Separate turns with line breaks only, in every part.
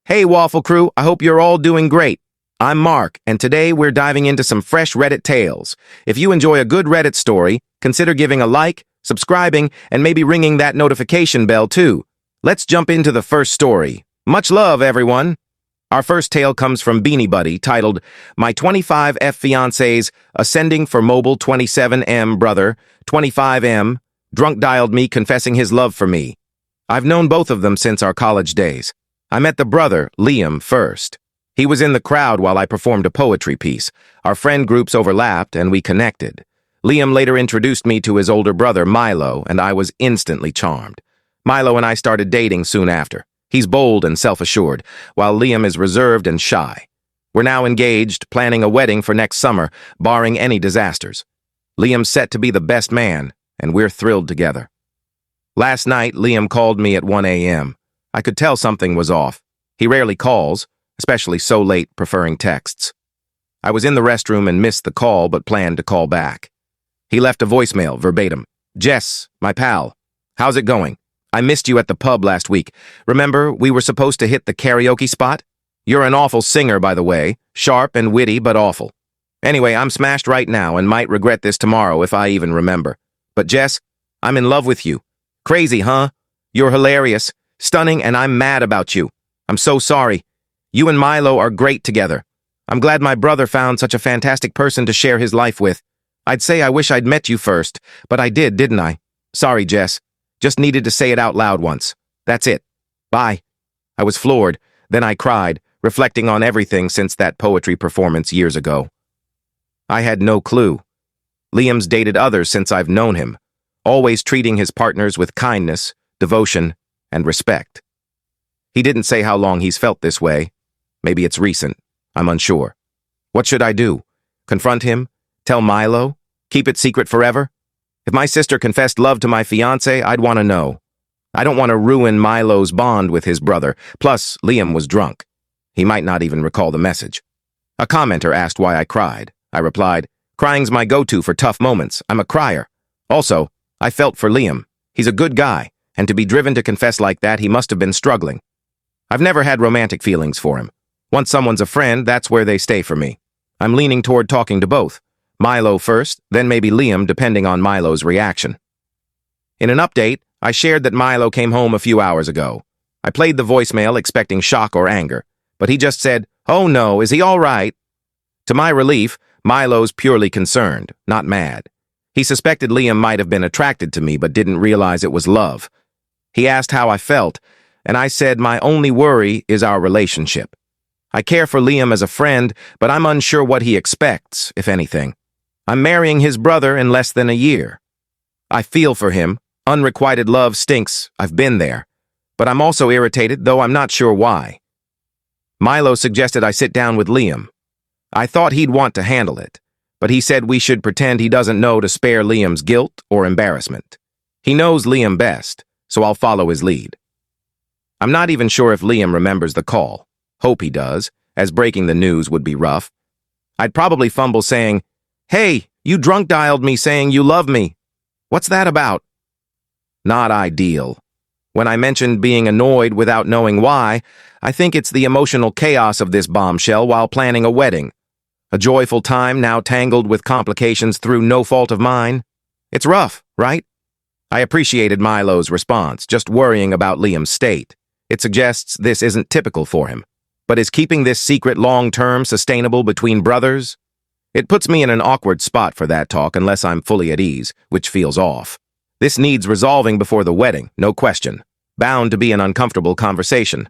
Hey, Waffle Crew, I hope you're all doing great. I'm Mark, and today we're diving into some fresh Reddit tales. If you enjoy a good Reddit story, consider giving a like, subscribing, and maybe ringing that notification bell too. Let's jump into the first story. Much love, everyone. Our first tale comes from Beanie Buddy, titled, My 25F Fiancés Ascending for Mobile 27M Brother, 25M, drunk dialed me confessing his love for me. I've known both of them since our college days. I met the brother, Liam, first. He was in the crowd while I performed a poetry piece. Our friend groups overlapped, and we connected. Liam later introduced me to his older brother, Milo, and I was instantly charmed. Milo and I started dating soon after. He's bold and self-assured, while Liam is reserved and shy. We're now engaged, planning a wedding for next summer, barring any disasters. Liam's set to be the best man, and we're thrilled together. Last night, Liam called me at 1 a.m. I could tell something was off. He rarely calls, especially so late, preferring texts. I was in the restroom and missed the call, but planned to call back. He left a voicemail, verbatim. Jess, my pal, how's it going? I missed you at the pub last week. Remember, we were supposed to hit the karaoke spot? You're an awful singer, by the way. Sharp and witty, but awful. Anyway, I'm smashed right now and might regret this tomorrow if I even remember. But Jess, I'm in love with you. Crazy, huh? You're hilarious, stunning, and I'm mad about you. I'm so sorry. You and Milo are great together. I'm glad my brother found such a fantastic person to share his life with. I'd say I wish I'd met you first, but I did, didn't I? Sorry, Jess. Just needed to say it out loud once. That's it. Bye. I was floored. Then I cried, reflecting on everything since that poetry performance years ago. I had no clue. Liam's dated others since I've known him, always treating his partners with kindness, devotion, and respect. He didn't say how long he's felt this way. Maybe it's recent. I'm unsure. What should I do? Confront him? Tell Milo? Keep it secret forever? If my sister confessed love to my fiancé, I'd want to know. I don't want to ruin Milo's bond with his brother. Plus, Liam was drunk. He might not even recall the message. A commenter asked why I cried. I replied, crying's my go-to for tough moments. I'm a crier. Also, I felt for Liam. He's a good guy, and to be driven to confess like that, he must have been struggling. I've never had romantic feelings for him. Once someone's a friend, that's where they stay for me. I'm leaning toward talking to both. Milo first, then maybe Liam, depending on Milo's reaction. In an update, I shared that Milo came home a few hours ago. I played the voicemail expecting shock or anger, but he just said, "Oh no, is he all right?" To my relief, Milo's purely concerned, not mad. He suspected Liam might have been attracted to me but didn't realize it was love. He asked how I felt, and I said my only worry is our relationship. I care for Liam as a friend, but I'm unsure what he expects, if anything. I'm marrying his brother in less than a year. I feel for him. Unrequited love stinks. I've been there. But I'm also irritated, though I'm not sure why. Milo suggested I sit down with Liam. I thought he'd want to handle it, but he said we should pretend he doesn't know to spare Liam's guilt or embarrassment. He knows Liam best, so I'll follow his lead. I'm not even sure if Liam remembers the call. Hope he does, as breaking the news would be rough. I'd probably fumble saying, "Hey, you drunk dialed me saying you love me. What's that about?" Not ideal. When I mentioned being annoyed without knowing why, I think it's the emotional chaos of this bombshell while planning a wedding. A joyful time now tangled with complications through no fault of mine. It's rough, right? I appreciated Milo's response, just worrying about Liam's state. It suggests this isn't typical for him. But is keeping this secret long-term sustainable between brothers? It puts me in an awkward spot for that talk unless I'm fully at ease, which feels off. This needs resolving before the wedding, no question. Bound to be an uncomfortable conversation.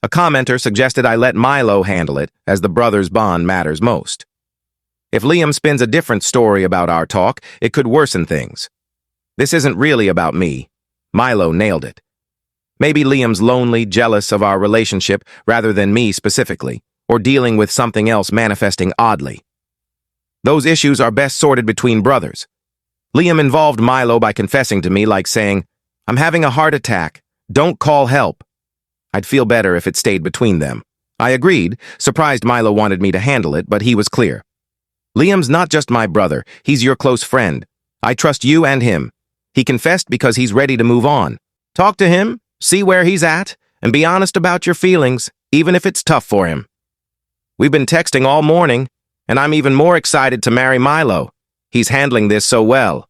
A commenter suggested I let Milo handle it, as the brothers' bond matters most. If Liam spins a different story about our talk, it could worsen things. This isn't really about me. Milo nailed it. Maybe Liam's lonely, jealous of our relationship rather than me specifically, or dealing with something else manifesting oddly. Those issues are best sorted between brothers. Liam involved Milo by confessing to me like saying, "I'm having a heart attack. Don't call help." I'd feel better if it stayed between them. I agreed, surprised Milo wanted me to handle it, but he was clear. Liam's not just my brother, he's your close friend. I trust you and him. He confessed because he's ready to move on. Talk to him, see where he's at, and be honest about your feelings. even if it's tough for him. We've been texting all morning, and I'm even more excited to marry Milo. He's handling this so well.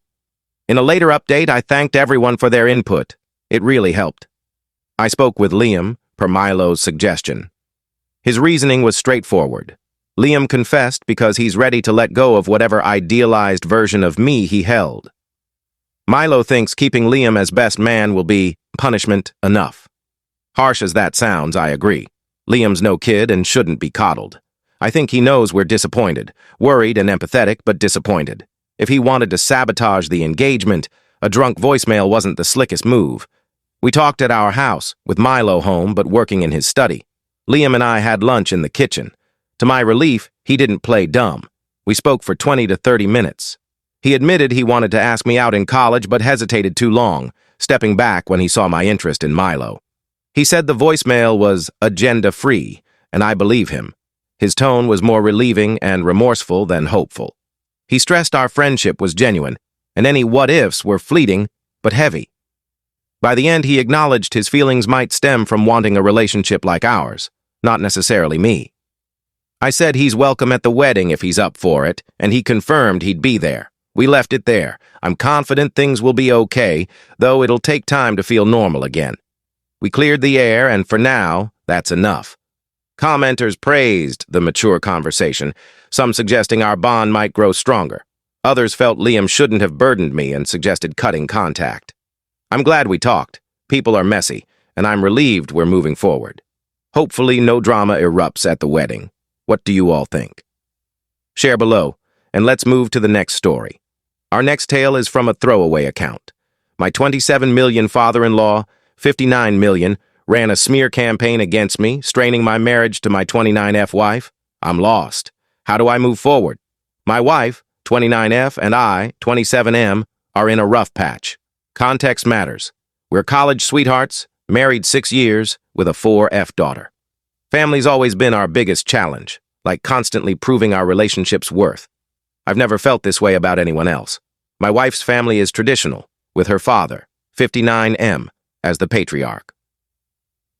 In a later update, I thanked everyone for their input. It really helped. I spoke with Liam, per Milo's suggestion. His reasoning was straightforward. Liam confessed because he's ready to let go of whatever idealized version of me he held. Milo thinks keeping Liam as best man will be punishment enough. Harsh as that sounds, I agree. Liam's no kid and shouldn't be coddled. I think he knows we're disappointed, worried and empathetic, but disappointed. If he wanted to sabotage the engagement, a drunk voicemail wasn't the slickest move. We talked at our house, with Milo home but working in his study. Liam and I had lunch in the kitchen. To my relief, he didn't play dumb. We spoke for 20 to 30 minutes. He admitted he wanted to ask me out in college but hesitated too long, stepping back when he saw my interest in Milo. He said the voicemail was agenda-free, and I believe him. His tone was more relieving and remorseful than hopeful. He stressed our friendship was genuine, and any what-ifs were fleeting but heavy. By the end, he acknowledged his feelings might stem from wanting a relationship like ours, not necessarily me. I said he's welcome at the wedding if he's up for it, and he confirmed he'd be there. We left it there. I'm confident things will be okay, though it'll take time to feel normal again. We cleared the air, and for now, that's enough. Commenters praised the mature conversation, some suggesting our bond might grow stronger. Others felt Liam shouldn't have burdened me and suggested cutting contact. I'm glad we talked. People are messy, and I'm relieved we're moving forward. Hopefully no drama erupts at the wedding. What do you all think? Share below, and let's move to the next story. Our next tale is from a throwaway account. My 27 million father-in-law, 59 million, ran a smear campaign against me, straining my marriage to my 29F wife. I'm lost. How do I move forward? My wife, 29F, and I, 27M, are in a rough patch. Context matters. We're college sweethearts, married 6 years, with a 4F daughter. Family's always been our biggest challenge, like constantly proving our relationship's worth. I've never felt this way about anyone else. My wife's family is traditional, with her father, 59M, as the patriarch.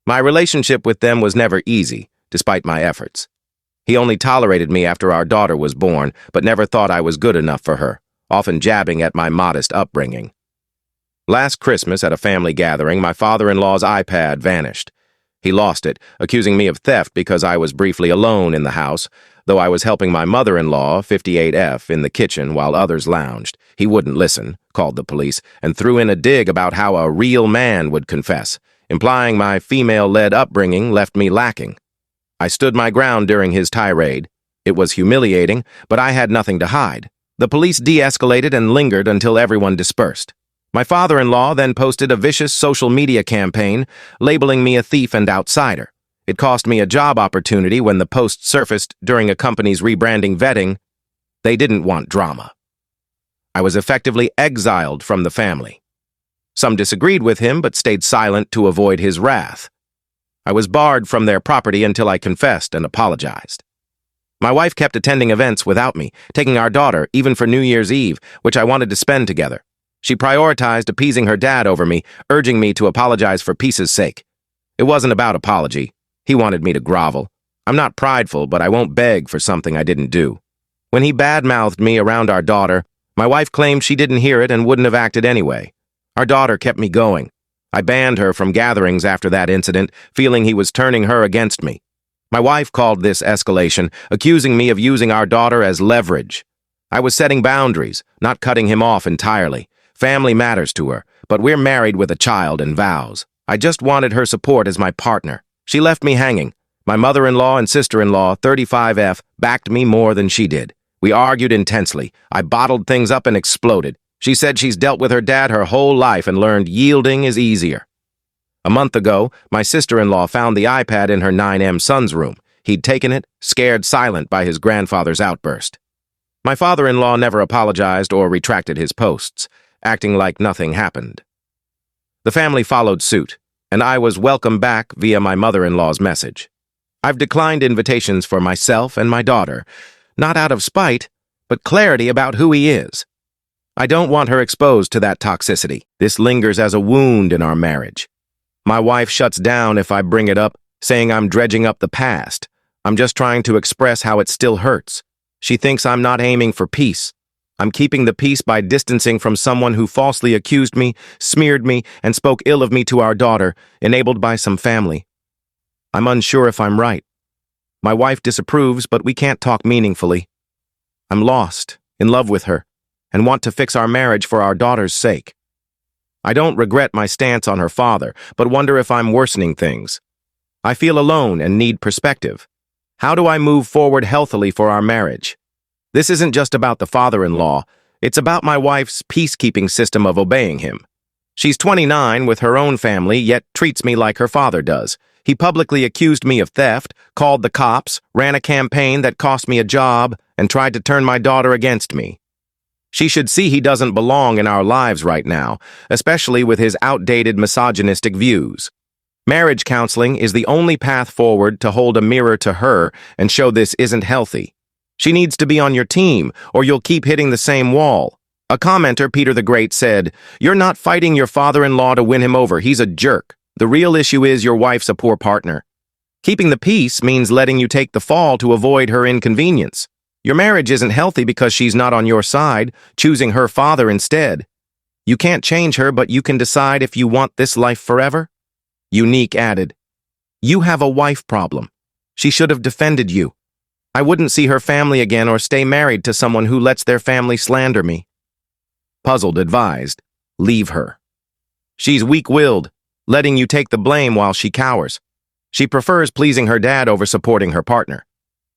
My relationship with them was never easy, despite my efforts. He only tolerated me after our daughter was born, but never thought I was good enough for her, often jabbing at my modest upbringing. Last Christmas at a family gathering, my father-in-law's iPad vanished. He lost it, accusing me of theft because I was briefly alone in the house, though I was helping my mother-in-law, 58F, in the kitchen while others lounged. He wouldn't listen, called the police, and threw in a dig about how a real man would confess, implying my female-led upbringing left me lacking. I stood my ground during his tirade. It was humiliating, but I had nothing to hide. The police de-escalated and lingered until everyone dispersed. My father-in-law then posted a vicious social media campaign, labeling me a thief and outsider. It cost me a job opportunity when the post surfaced during a company's rebranding vetting. They didn't want drama. I was effectively exiled from the family. Some disagreed with him but stayed silent to avoid his wrath. I was barred from their property until I confessed and apologized. My wife kept attending events without me, taking our daughter, even for New Year's Eve, which I wanted to spend together. She prioritized appeasing her dad over me, urging me to apologize for peace's sake. It wasn't about apology. He wanted me to grovel. I'm not prideful, but I won't beg for something I didn't do. When he badmouthed me around our daughter, my wife claimed she didn't hear it and wouldn't have acted anyway. Our daughter kept me going. I banned her from gatherings after that incident, feeling he was turning her against me. My wife called this escalation, accusing me of using our daughter as leverage. I was setting boundaries, not cutting him off entirely. Family matters to her, but we're married with a child and vows. I just wanted her support as my partner. She left me hanging. My mother-in-law and sister-in-law, 35F, backed me more than she did. We argued intensely. I bottled things up and exploded. She said she's dealt with her dad her whole life and learned yielding is easier. A month ago, my sister-in-law found the iPad in her 9M son's room. He'd taken it, scared silent by his grandfather's outburst. My father-in-law never apologized or retracted his posts, acting like nothing happened. The family followed suit, and I was welcomed back via my mother-in-law's message. I've declined invitations for myself and my daughter, not out of spite, but clarity about who he is. I don't want her exposed to that toxicity. This lingers as a wound in our marriage. My wife shuts down if I bring it up, saying I'm dredging up the past. I'm just trying to express how it still hurts. She thinks I'm not aiming for peace. I'm keeping the peace by distancing from someone who falsely accused me, smeared me, and spoke ill of me to our daughter, enabled by some family. I'm unsure if I'm right. My wife disapproves, but we can't talk meaningfully. I'm lost, in love with her, and want to fix our marriage for our daughter's sake. I don't regret my stance on her father, but wonder if I'm worsening things. I feel alone and need perspective. How do I move forward healthily for our marriage? This isn't just about the father-in-law, it's about my wife's peacekeeping system of obeying him. She's 29 with her own family, yet treats me like her father does. He publicly accused me of theft, called the cops, ran a campaign that cost me a job, and tried to turn my daughter against me. She should see he doesn't belong in our lives right now, especially with his outdated misogynistic views. Marriage counseling is the only path forward to hold a mirror to her and show this isn't healthy. She needs to be on your team, or you'll keep hitting the same wall. A commenter, Peter the Great, said, "You're not fighting your father-in-law to win him over. He's a jerk. The real issue is your wife's a poor partner." Keeping the peace means letting you take the fall to avoid her inconvenience. Your marriage isn't healthy because she's not on your side, choosing her father instead. You can't change her, but you can decide if you want this life forever. Unique added, "You have a wife problem. She should have defended you. I wouldn't see her family again or stay married to someone who lets their family slander me." Puzzled advised, "Leave her. She's weak-willed, letting you take the blame while she cowers. She prefers pleasing her dad over supporting her partner.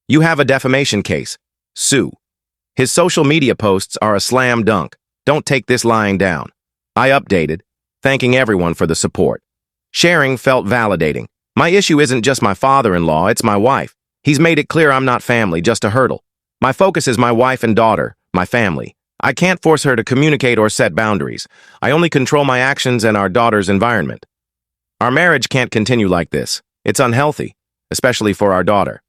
You have a defamation case. Sue. His social media posts are a slam dunk. Don't take this lying down." I updated, thanking everyone for the support. Sharing felt validating. My issue isn't just my father-in-law, it's my wife. He's made it clear I'm not family, just a hurdle. My focus is my wife and daughter, my family. I can't force her to communicate or set boundaries. I only control my actions and our daughter's environment. Our marriage can't continue like this. It's unhealthy, especially for our daughter.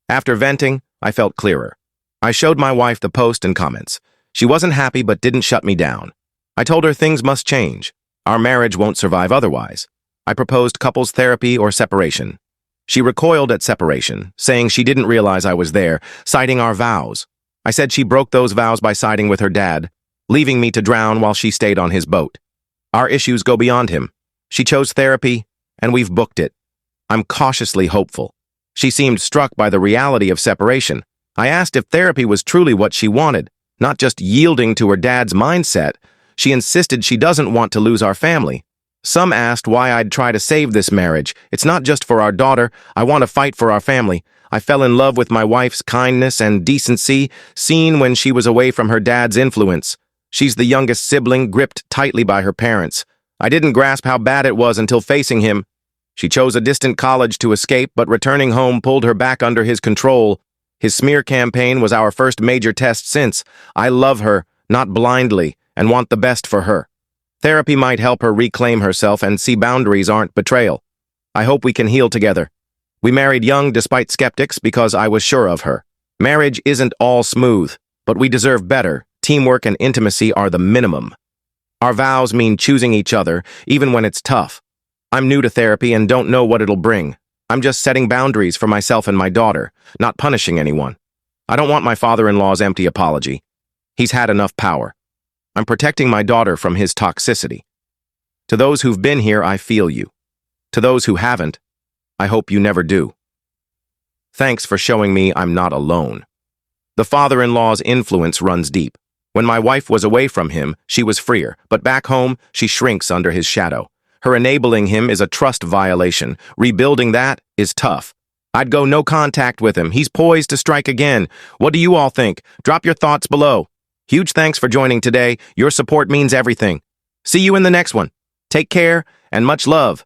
After venting, I felt clearer. I showed my wife the post and comments. She wasn't happy but didn't shut me down. I told her things must change. Our marriage won't survive otherwise. I proposed couples therapy or separation. She recoiled at separation, saying she didn't realize I was there, citing our vows. I said she broke those vows by siding with her dad, leaving me to drown while she stayed on his boat. Our issues go beyond him. She chose therapy, and we've booked it. I'm cautiously hopeful. She seemed struck by the reality of separation. I asked if therapy was truly what she wanted, not just yielding to her dad's mindset. She insisted she doesn't want to lose our family. Some asked why I'd try to save this marriage. It's not just for our daughter. I want to fight for our family. I fell in love with my wife's kindness and decency, seen when she was away from her dad's influence. She's the youngest sibling, gripped tightly by her parents. I didn't grasp how bad it was until facing him. She chose a distant college to escape, but returning home pulled her back under his control. His smear campaign was our first major test since. I love her, not blindly, and want the best for her. Therapy might help her reclaim herself and see boundaries aren't betrayal. I hope we can heal together. We married young despite skeptics because I was sure of her. Marriage isn't all smooth, but we deserve better. Teamwork and intimacy are the minimum. Our vows mean choosing each other, even when it's tough. I'm new to therapy and don't know what it'll bring. I'm just setting boundaries for myself and my daughter, not punishing anyone. I don't want my father-in-law's empty apology. He's had enough power. I'm protecting my daughter from his toxicity. To those who've been here, I feel you. To those who haven't, I hope you never do. Thanks for showing me I'm not alone. The father-in-law's influence runs deep. When my wife was away from him, she was freer, but back home, she shrinks under his shadow. Her enabling him is a trust violation. Rebuilding that is tough. I'd go no contact with him. He's poised to strike again. What do you all think? Drop your thoughts below. Huge thanks for joining today. Your support means everything. See you in the next one. Take care and much love.